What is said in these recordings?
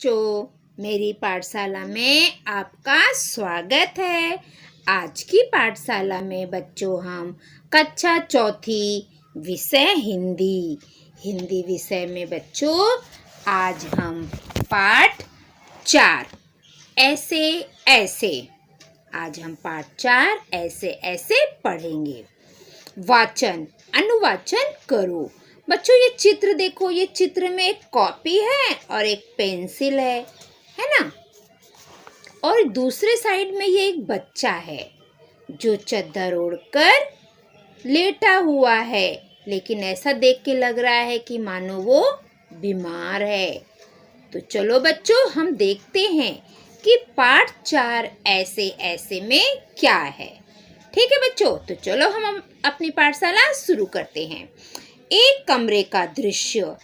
बच्चों, मेरी पाठशाला में आपका स्वागत है। आज की पाठशाला में बच्चों हम कक्षा चौथी विषय हिंदी विषय में बच्चों आज हम पाठ 4 ऐसे ऐसे आज हम पाठ 4 ऐसे ऐसे पढ़ेंगे। वाचन अनुवाचन करो। बच्चों ये चित्र देखो, ये चित्र में एक कॉपी है और एक पेंसिल है ना। और दूसरे साइड में ये एक बच्चा है जो चद्दर ओढ़कर लेटा हुआ है, लेकिन ऐसा देख के लग रहा है कि मानो वो बीमार है। तो चलो बच्चों हम देखते हैं कि पाठ 4 ऐसे ऐसे में क्या है। ठीक है बच्चों, तो चलो हम अपनी पाठशाला शुरू करते हैं। एक कमरे का दृश्य,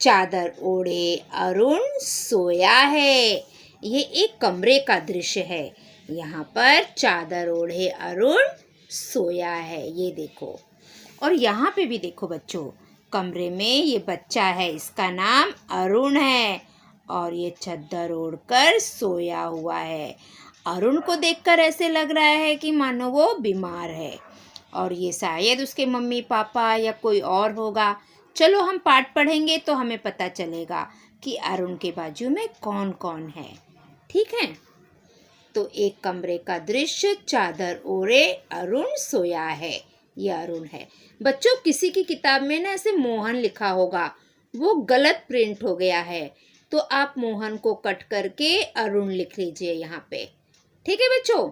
चादर ओढ़े अरुण सोया है। ये एक कमरे का दृश्य है। यहाँ पर चादर ओढ़े अरुण सोया है, ये देखो। और यहाँ पे भी देखो बच्चों, कमरे में ये बच्चा है, इसका नाम अरुण है और ये चादर ओढ़कर सोया हुआ है। अरुण को देखकर ऐसे लग रहा है कि मानो वो बीमार है और ये शायद उसके मम्मी पापा या कोई और होगा। चलो हम पाठ पढ़ेंगे तो हमें पता चलेगा कि अरुण के बाजू में कौन कौन है। ठीक है, तो एक कमरे का दृश्य, चादर ओढ़े अरुण सोया है, ये अरुण है। बच्चों किसी की किताब में ना ऐसे मोहन लिखा होगा, वो गलत प्रिंट हो गया है, तो आप मोहन को कट करके अरुण लिख लीजिए यहाँ पे। ठीक है बच्चों,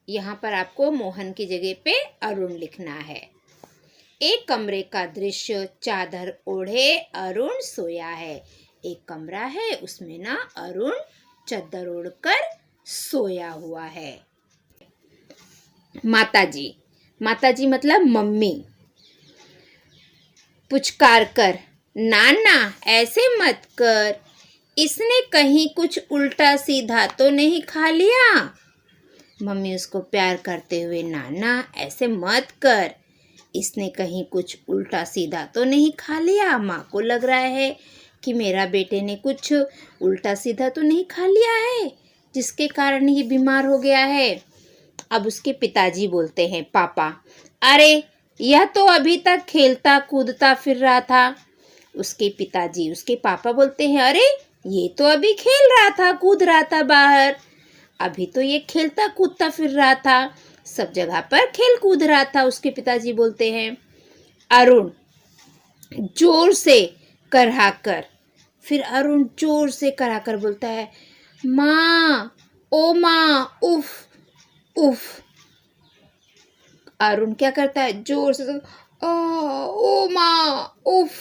यहाँ पर आपको मोहन की जगह पे अरुण लिखना है। एक कमरे का दृश्य, चादर ओढ़े अरुण सोया है। एक कमरा है, उसमें ना अरुण चादर ओढ़कर सोया हुआ है। माताजी, माताजी मतलब मम्मी, पुचकार कर, नाना ऐसे मत कर, इसने कहीं कुछ उल्टा सीधा तो नहीं खा लिया। मम्मी उसको प्यार करते हुए, नाना ऐसे मत कर, इसने कहीं कुछ उल्टा सीधा तो नहीं खा लिया। माँ को लग रहा है कि मेरा बेटे ने कुछ उल्टा सीधा तो नहीं खा लिया है जिसके कारण ये बीमार हो गया है। अब उसके पिताजी बोलते हैं, पापा अरे यह तो अभी तक खेलता कूदता फिर रहा था। उसके पिताजी, उसके पापा बोलते हैं, अरे ये तो अभी खेल रहा था, कूद रहा था बाहर, अभी तो ये खेलता कूदता फिर रहा था, सब जगह पर खेल कूद रहा था। उसके पिताजी बोलते हैं। अरुण जोर से कराहकर, फिर अरुण जोर से कराहकर बोलता है, माँ ओ माँ उफ उफ। अरुण क्या करता है, जोर से ओ माँ उफ।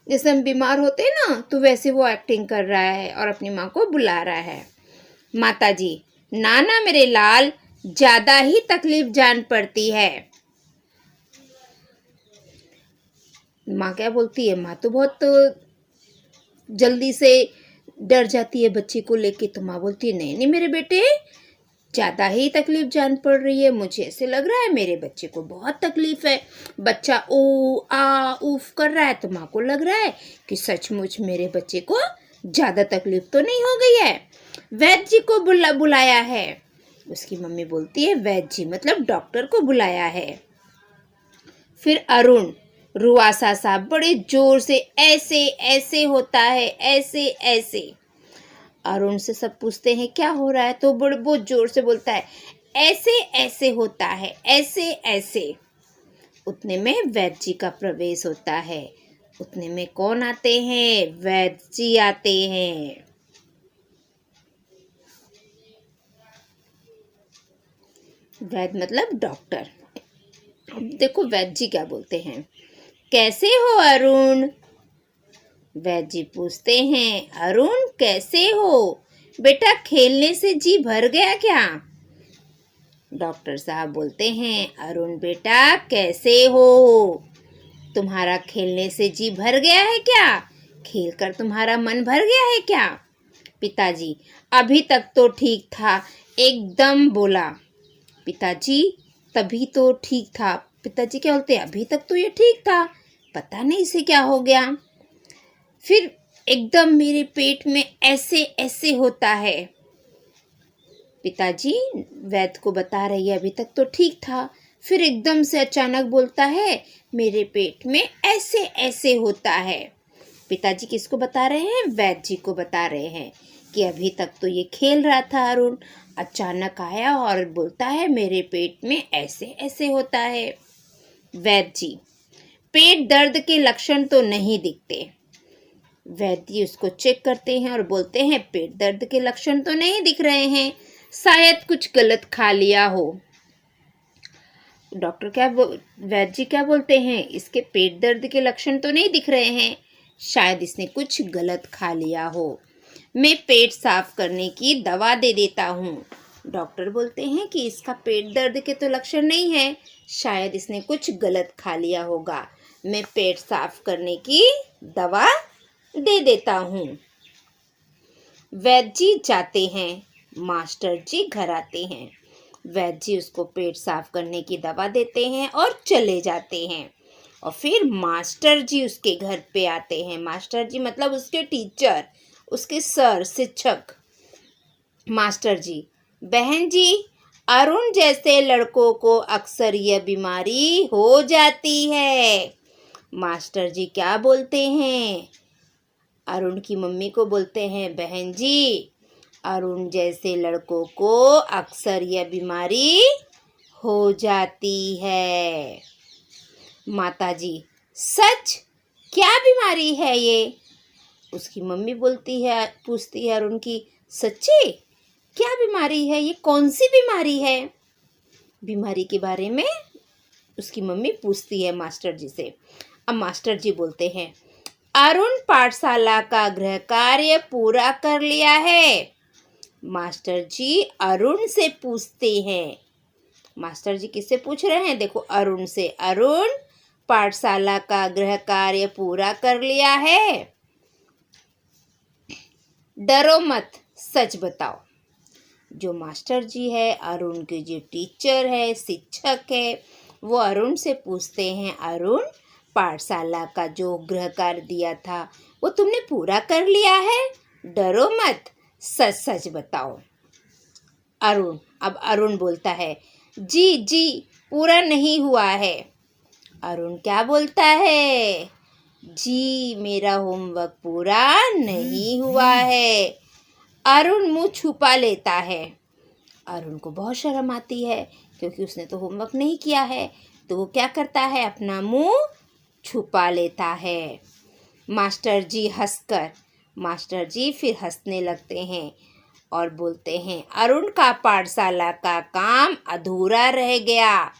जैसे हम बीमार होते हैं ना, तो वैसे वो एक्टिंग कर रहा है और अपनी माँ को बुला रहा है। माताजी, नाना मेरे लाल ज्यादा ही तकलीफ जान पड़ती है। माँ क्या बोलती है, माँ तो बहुत जल्दी से डर जाती है बच्चे को लेके, तो माँ बोलती है, नहीं नहीं मेरे बेटे ज़्यादा ही तकलीफ जान पड़ रही है, मुझे ऐसे लग रहा है मेरे बच्चे को बहुत तकलीफ है। बच्चा ओ आ उफ कर रहा है, तो माँ को लग रहा है कि सचमुच मेरे बच्चे को ज़्यादा तकलीफ तो नहीं हो गई है। वैद्य जी को बुलाया है। उसकी मम्मी बोलती है, वैद्य जी मतलब डॉक्टर को बुलाया है। फिर अरुण रुआसा सा बड़े जोर से, ऐसे ऐसे होता है, ऐसे ऐसे। अरुण से सब पूछते हैं क्या हो रहा है, तो बड़े बहुत जोर से बोलता है, ऐसे ऐसे होता है, ऐसे ऐसे। उतने में वैद्य जी का प्रवेश होता है। उतने में कौन आते हैं, वैद्य जी आते हैं। वैद्य मतलब डॉक्टर। देखो वैद्य जी क्या बोलते हैं, कैसे हो अरुण। वैद्य जी पूछते हैं, अरुण कैसे हो बेटा, खेलने से जी भर गया क्या। डॉक्टर साहब बोलते हैं, अरुण बेटा कैसे हो, तुम्हारा खेलने से जी भर गया है क्या, खेलकर तुम्हारा मन भर गया है क्या। पिताजी, अभी तक तो ठीक था, एकदम बोला। पिताजी, तभी तो ठीक था। पिताजी क्या बोलते हैं, अभी तक तो ये ठीक था, पता नहीं इसे क्या हो गया। फिर एकदम मेरे पेट में ऐसे ऐसे होता है। पिताजी वैद्य को बता रही है अभी तक तो ठीक था, फिर एकदम से अचानक बोलता है मेरे पेट में ऐसे ऐसे होता है। पिताजी किसको बता रहे हैं? वैद्य जी को बता रहे हैं कि अभी तक तो ये खेल रहा था अरुण, अचानक आया और बोलता है मेरे पेट में ऐसे ऐसे होता है। वैद्य जी, पेट दर्द के लक्षण तो नहीं दिखते। वैद्य जी उसको चेक करते हैं और बोलते हैं पेट दर्द के लक्षण तो नहीं दिख रहे हैं, शायद कुछ गलत खा लिया हो। वैद्य जी क्या बोलते हैं? इसके पेट दर्द के लक्षण तो नहीं दिख रहे हैं, शायद इसने कुछ गलत खा लिया हो। मैं पेट साफ करने की दवा दे देता हूँ। डॉक्टर बोलते हैं कि इसका पेट दर्द के तो लक्षण नहीं है, शायद इसने कुछ गलत खा लिया होगा। मैं पेट साफ करने की दवा दे देता हूँ। वैद्य जी जाते हैं, मास्टर जी घर आते हैं। वैद्य जी उसको पेट साफ करने की दवा देते हैं और चले जाते हैं। और फिर मास्टर जी उसके घर पे आते हैं। मास्टर जी मतलब उसके टीचर, उसके सर, शिक्षक। मास्टर जी, बहन जी, अरुण जैसे लड़कों को अक्सर यह बीमारी हो जाती है। मास्टर जी क्या बोलते हैं? अरुण की मम्मी को बोलते हैं बहन जी, अरुण जैसे लड़कों को अक्सर यह बीमारी हो जाती है। माताजी, सच? क्या बीमारी है ये? उसकी मम्मी पूछती है अरुण की, सच्ची क्या बीमारी है ये? कौन सी बीमारी है? बीमारी के बारे में उसकी मम्मी पूछती है मास्टर जी से। अब मास्टर जी बोलते हैं, अरुण पाठशाला का गृह कार्य पूरा कर लिया है। मास्टर जी अरुण से पूछते हैं। मास्टर जी किससे पूछ रहे हैं? देखो, अरुण से। अरुण पाठशाला का गृह कार्य पूरा कर लिया है? डरो मत, सच बताओ। जो मास्टर जी है, अरुण के जो टीचर है, शिक्षक है, वो अरुण से पूछते हैं, अरुण पाठशाला का जो गृह कार्य दिया था वो तुमने पूरा कर लिया है? डरो मत, सच सच बताओ। अरुण बोलता है, जी जी पूरा नहीं हुआ है। अरुण क्या बोलता है? जी मेरा होमवर्क पूरा नहीं हुआ है। अरुण मुंह छुपा लेता है। अरुण को बहुत शर्म आती है क्योंकि उसने तो होमवर्क नहीं किया है, तो वो क्या करता है? अपना मुंह छुपा लेता है। मास्टर जी फिर हंसने लगते हैं और बोलते हैं, अरुण का पाठशाला का काम अधूरा रह गया।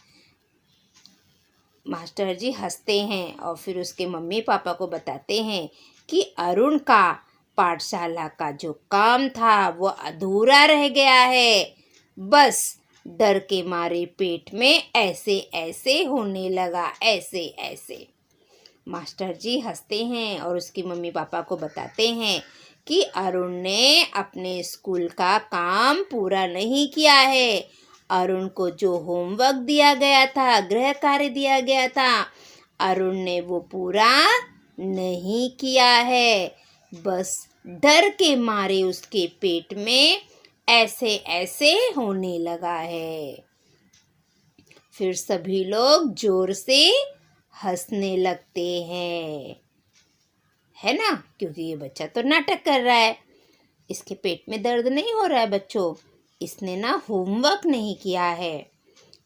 मास्टर जी हंसते हैं और फिर उसके मम्मी पापा को बताते हैं कि अरुण का पाठशाला का जो काम था वो अधूरा रह गया है। बस डर के मारे पेट में ऐसे ऐसे होने लगा, ऐसे ऐसे। मास्टर जी हंसते हैं और उसकी मम्मी पापा को बताते हैं कि अरुण ने अपने स्कूल का काम पूरा नहीं किया है। अरुण को जो होमवर्क दिया गया था, गृह कार्य दिया गया था, अरुण ने वो पूरा नहीं किया है। बस डर के मारे उसके पेट में ऐसे ऐसे होने लगा है। फिर सभी लोग जोर से हंसने लगते हैं, है ना? क्योंकि ये बच्चा तो नाटक कर रहा है, इसके पेट में दर्द नहीं हो रहा है बच्चों, इसने ना होमवर्क नहीं किया है।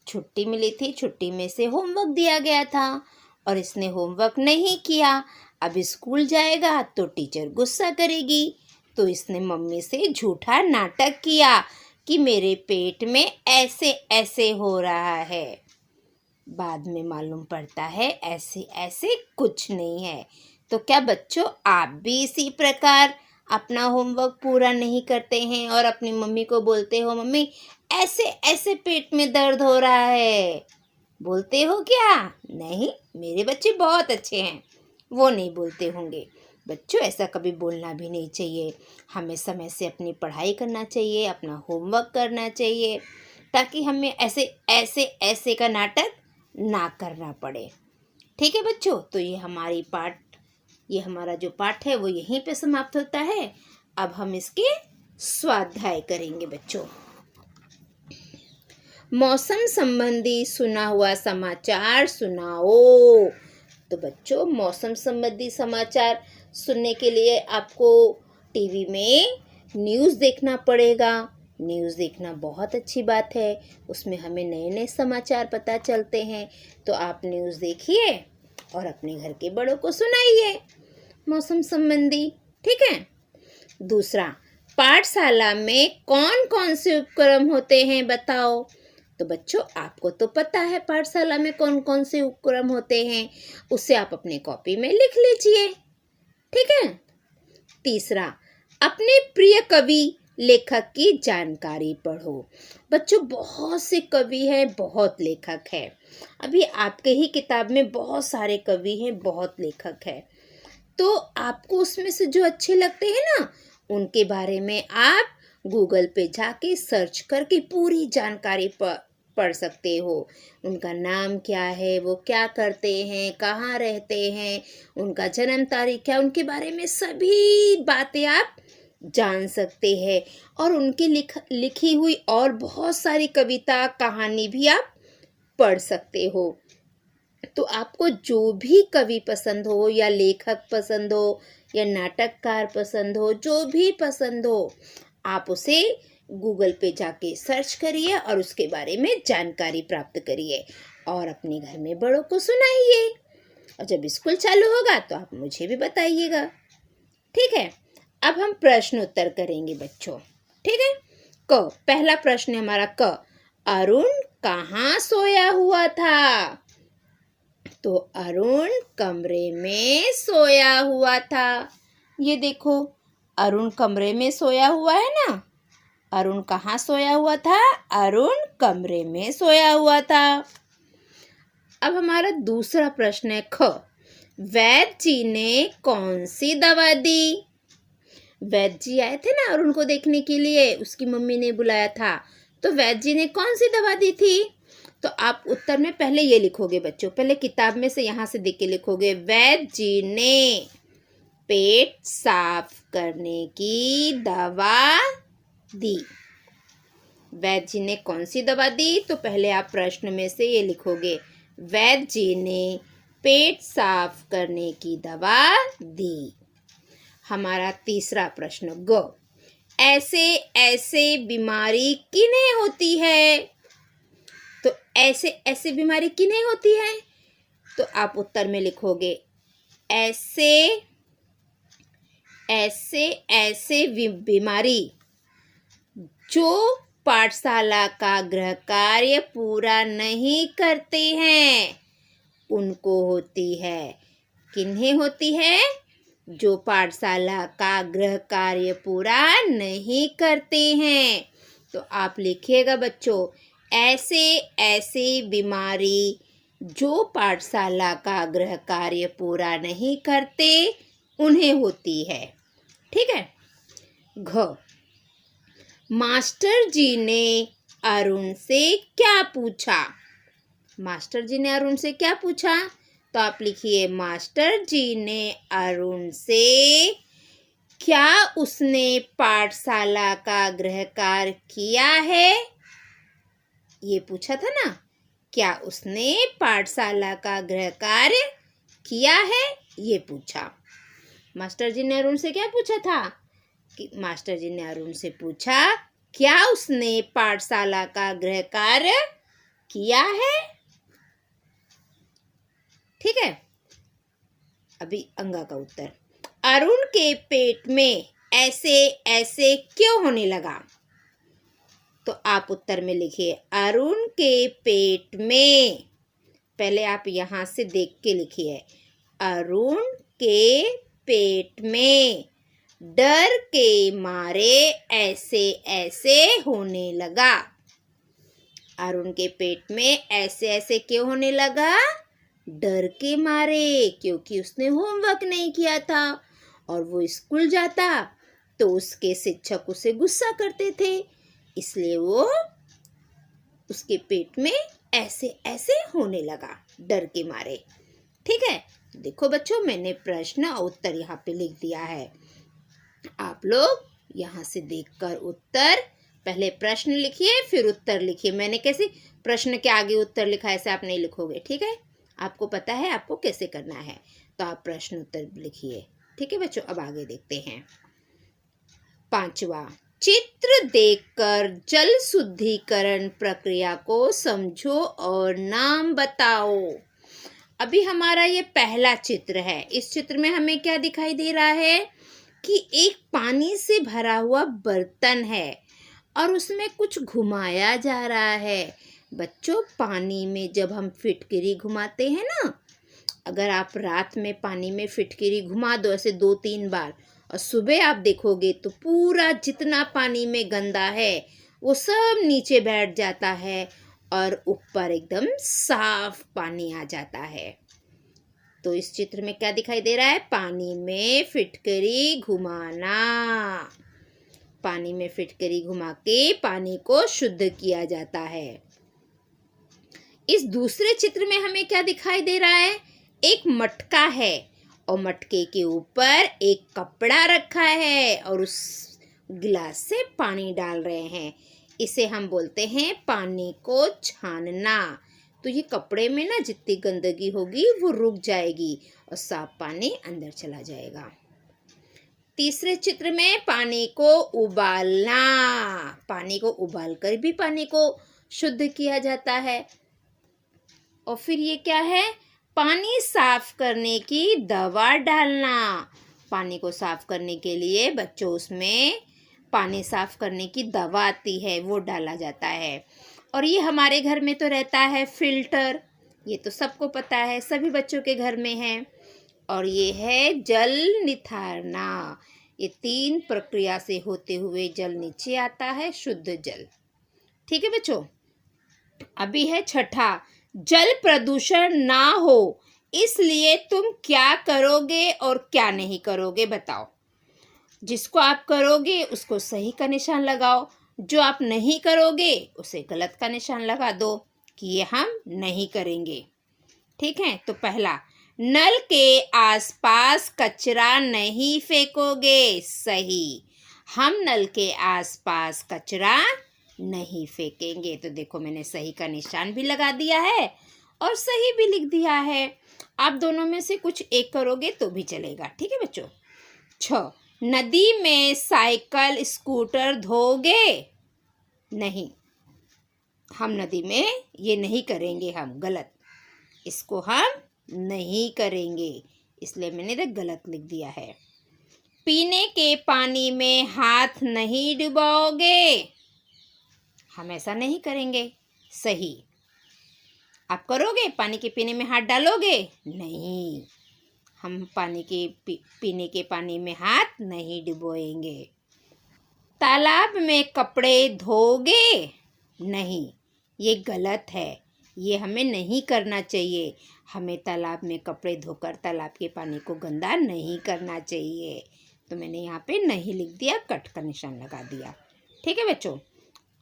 छुट्टी मिली थी, छुट्टी में से होमवर्क दिया गया था और इसने होमवर्क नहीं किया। अब स्कूल जाएगा तो टीचर गुस्सा करेगी, तो इसने मम्मी से झूठा नाटक किया कि मेरे पेट में ऐसे ऐसे हो रहा है। बाद में मालूम पड़ता है ऐसे ऐसे कुछ नहीं है। तो क्या बच्चों, आप भी इसी प्रकार अपना होमवर्क पूरा नहीं करते हैं और अपनी मम्मी को बोलते हो, मम्मी ऐसे ऐसे पेट में दर्द हो रहा है? बोलते हो क्या? नहीं, मेरे बच्चे बहुत अच्छे हैं, वो नहीं बोलते होंगे। बच्चों, ऐसा कभी बोलना भी नहीं चाहिए। हमें समय से अपनी पढ़ाई करना चाहिए, अपना होमवर्क करना चाहिए, ताकि हमें ऐसे ऐसे ऐसे का नाटक ना करना पड़े। ठीक है बच्चों, तो ये हमारी पाठ ये हमारा जो पाठ है वो यहीं पे समाप्त होता है। अब हम इसके स्वाध्याय करेंगे बच्चों। मौसम संबंधी सुना हुआ समाचार सुनाओ। तो बच्चों, मौसम संबंधी समाचार सुनने के लिए आपको टीवी में न्यूज़ देखना पड़ेगा। न्यूज़ देखना बहुत अच्छी बात है, उसमें हमें नए नए समाचार पता चलते हैं। तो आप न्यूज़ देखिए और अपने घर के बड़ों को सुनाइए मौसम संबंधी, ठीक है। दूसरा, पाठशाला में कौन कौन से उपक्रम होते हैं बताओ। तो बच्चों, आपको तो पता है पाठशाला में कौन कौन से उपक्रम होते हैं, उसे आप अपनी कॉपी में लिख लीजिए, ठीक है। तीसरा, अपने प्रिय कवि लेखक की जानकारी पढ़ो। बच्चों, बहुत से कवि हैं, बहुत लेखक हैं। अभी आपके ही किताब में बहुत सारे कवि हैं, बहुत लेखक हैं। तो आपको उसमें से जो अच्छे लगते हैं ना, उनके बारे में आप गूगल पे जाके सर्च करके पूरी जानकारी पढ़ सकते हो। उनका नाम क्या है, वो क्या करते हैं, कहाँ रहते हैं, उनका जन्म तारीख क्या, उनके बारे में सभी बातें आप जान सकते हैं। और उनकी लिखी हुई और बहुत सारी कविता कहानी भी आप पढ़ सकते हो। तो आपको जो भी कवि पसंद हो या लेखक पसंद हो या नाटककार पसंद हो, जो भी पसंद हो, आप उसे गूगल पे जाके सर्च करिए और उसके बारे में जानकारी प्राप्त करिए और अपने घर में बड़ों को सुनाइए। और जब स्कूल चालू होगा तो आप मुझे भी बताइएगा, ठीक है। अब हम प्रश्न उत्तर करेंगे बच्चों, ठीक है। क, पहला प्रश्न है हमारा क, अरुण कहाँ सोया हुआ था। तो अरुण कमरे में सोया हुआ था। ये देखो, अरुण कमरे में सोया हुआ है ना। अरुण कहाँ सोया हुआ था? अरुण कमरे में सोया हुआ था। अब हमारा दूसरा प्रश्न है ख, वैद्य जी ने कौन सी दवा दी। वैद्य जी आए थे ना अरुण को देखने के लिए, उसकी मम्मी ने बुलाया था। तो वैद्य जी ने कौन सी दवा दी थी? तो आप उत्तर में पहले ये लिखोगे बच्चों, पहले किताब में से यहाँ से देख के लिखोगे, वैद्य जी ने पेट साफ करने की दवा दी। वैद्य जी ने कौन सी दवा दी? तो पहले आप प्रश्न में से ये लिखोगे, वैद्य जी ने पेट साफ करने की दवा दी। हमारा तीसरा प्रश्न ग, ऐसे ऐसे बीमारी किन्हें होती है। तो ऐसे ऐसे बीमारी किन्हें होती है? तो आप उत्तर में लिखोगे, ऐसे ऐसे ऐसे बीमारी जो पाठशाला का गृह कार्य पूरा नहीं करते हैं उनको होती है। किन्हें होती है? जो पाठशाला का गृह कार्य पूरा नहीं करते हैं। तो आप लिखिएगा बच्चों, ऐसे ऐसे बीमारी जो पाठशाला का गृह कार्य पूरा नहीं करते उन्हें होती है, ठीक है। घ, मास्टर जी ने अरुण से क्या पूछा। मास्टर जी ने अरुण से क्या पूछा? तो आप लिखिए, मास्टर जी ने अरुण से क्या उसने पाठशाला का गृह कार्य किया है, ये पूछा था ना। क्या उसने पाठशाला का गृह कार्य किया है, ये पूछा। मास्टर जी ने अरुण से क्या पूछा था? कि मास्टर जी ने अरुण से पूछा, क्या उसने पाठशाला का गृह कार्य किया है, ठीक है। अभी अंगा का उत्तर, अरुण के पेट में ऐसे ऐसे क्यों होने लगा। तो आप उत्तर में लिखिए, अरुण के पेट में, पहले आप यहाँ से देख के लिखिए, अरुण के पेट में डर के मारे ऐसे ऐसे होने लगा। अरुण के पेट में ऐसे ऐसे क्यों होने लगा? डर के मारे, क्योंकि उसने होमवर्क नहीं किया था और वो स्कूल जाता तो उसके शिक्षक उसे गुस्सा करते थे, इसलिए वो उसके पेट में ऐसे ऐसे होने लगा डर के मारे, ठीक है। देखो बच्चों, मैंने प्रश्न और उत्तर यहाँ पे लिख दिया है। आप लोग यहाँ से देखकर उत्तर, पहले प्रश्न लिखिए फिर उत्तर लिखिए। मैंने कैसे प्रश्न के आगे उत्तर लिखा, ऐसे आप नहीं लिखोगे, ठीक है? आपको पता है आपको कैसे करना है, तो आप प्रश्न उत्तर लिखिए। ठीक है बच्चों, अब आगे देखते हैं। 5वां, चित्र देखकर जल शुद्धिकरण प्रक्रिया को समझो और नाम बताओ। अभी हमारा ये पहला चित्र है। इस चित्र में हमें क्या दिखाई दे रहा है कि एक पानी से भरा हुआ बर्तन है और उसमें कुछ घुमाया जा रहा है। बच्चों, पानी में जब हम फिटकरी घुमाते हैं ना, अगर आप रात में पानी में फिटकरी घुमा दो ऐसे 2-3 बार और सुबह आप देखोगे तो पूरा जितना पानी में गंदा है वो सब नीचे बैठ जाता है और ऊपर एकदम साफ पानी आ जाता है। तो इस चित्र में क्या दिखाई दे रहा है? पानी में फिटकरी घुमाना। पानी में फिटकरी घुमा के पानी को शुद्ध किया जाता है। इस दूसरे चित्र में हमें क्या दिखाई दे रहा है? एक मटका है और मटके के ऊपर एक कपड़ा रखा है और उस गिलास से पानी डाल रहे हैं। इसे हम बोलते हैं पानी को छानना। तो ये कपड़े में ना जितनी गंदगी होगी वो रुक जाएगी और साफ पानी अंदर चला जाएगा। तीसरे चित्र में पानी को उबालना। पानी को उबालकर भी पानी को शुद्ध किया जाता है। और फिर ये क्या है? पानी साफ करने की दवा डालना। पानी को साफ करने के लिए बच्चों उसमें पानी साफ करने की दवा आती है, वो डाला जाता है। और ये हमारे घर में तो रहता है फिल्टर, ये तो सबको पता है, सभी बच्चों के घर में है। और ये है जल निथारना। ये 3 प्रक्रिया से होते हुए जल नीचे आता है, शुद्ध जल। ठीक है बच्चों, अभी है छठा, जल प्रदूषण ना हो इसलिए तुम क्या करोगे और क्या नहीं करोगे बताओ। जिसको आप करोगे उसको सही का निशान लगाओ, जो आप नहीं करोगे उसे गलत का निशान लगा दो कि ये हम नहीं करेंगे। ठीक है, तो पहला, नल के आसपास कचरा नहीं फेंकोगे। सही, हम नल के आसपास कचरा नहीं फेंकेंगे। तो देखो मैंने सही का निशान भी लगा दिया है और सही भी लिख दिया है। आप दोनों में से कुछ एक करोगे तो भी चलेगा। ठीक है बच्चों। 6, नदी में साइकिल स्कूटर धोगे। नहीं, हम नदी में ये नहीं करेंगे, हम गलत, इसको हम नहीं करेंगे, इसलिए मैंने गलत लिख दिया है। पीने के पानी में हाथ नहीं डुबाओगे। हम ऐसा नहीं करेंगे। सही, आप करोगे? पानी के पीने में हाथ डालोगे? नहीं, हम पानी के पीने के पानी में हाथ नहीं डुबोएंगे। तालाब में कपड़े धोगे? नहीं, ये गलत है, ये हमें नहीं करना चाहिए। हमें तालाब में कपड़े धोकर तालाब के पानी को गंदा नहीं करना चाहिए। तो मैंने यहाँ पे नहीं लिख दिया, कट का निशान लगा दिया। ठीक है बच्चों।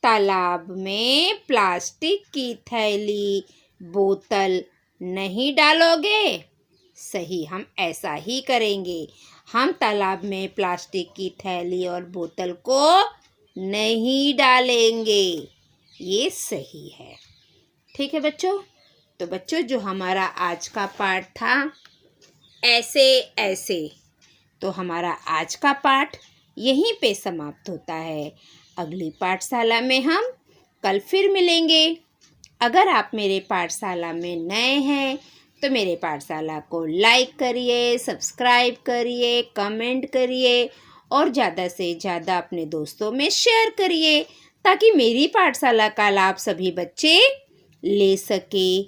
तालाब में प्लास्टिक की थैली बोतल नहीं डालोगे। सही, हम ऐसा ही करेंगे। हम तालाब में प्लास्टिक की थैली और बोतल को नहीं डालेंगे, ये सही है। ठीक है बच्चों। तो बच्चों, जो हमारा आज का पाठ था ऐसे ऐसे, तो हमारा आज का पाठ यहीं पे समाप्त होता है। अगली पाठशाला में हम कल फिर मिलेंगे। अगर आप मेरे पाठशाला में नए हैं तो मेरे पाठशाला को लाइक करिए, सब्सक्राइब करिए, कमेंट करिए और ज़्यादा से ज़्यादा अपने दोस्तों में शेयर करिए ताकि मेरी पाठशाला का लाभ सभी बच्चे ले सके।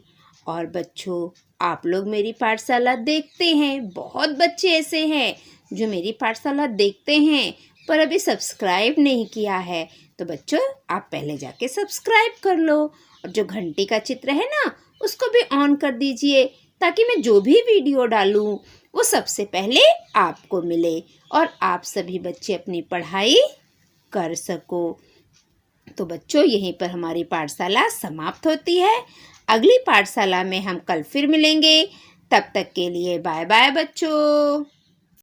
और बच्चों, आप लोग मेरी पाठशाला देखते हैं, बहुत बच्चे ऐसे हैं जो मेरी पाठशाला देखते हैं पर अभी सब्सक्राइब नहीं किया है। तो बच्चों, आप पहले जाके सब्सक्राइब कर लो और जो घंटी का चित्र है ना उसको भी ऑन कर दीजिए ताकि मैं जो भी वीडियो डालूं वो सबसे पहले आपको मिले और आप सभी बच्चे अपनी पढ़ाई कर सको। तो बच्चों, यहीं पर हमारी पाठशाला समाप्त होती है। अगली पाठशाला में हम कल फिर मिलेंगे। तब तक के लिए बाय बाय बच्चों।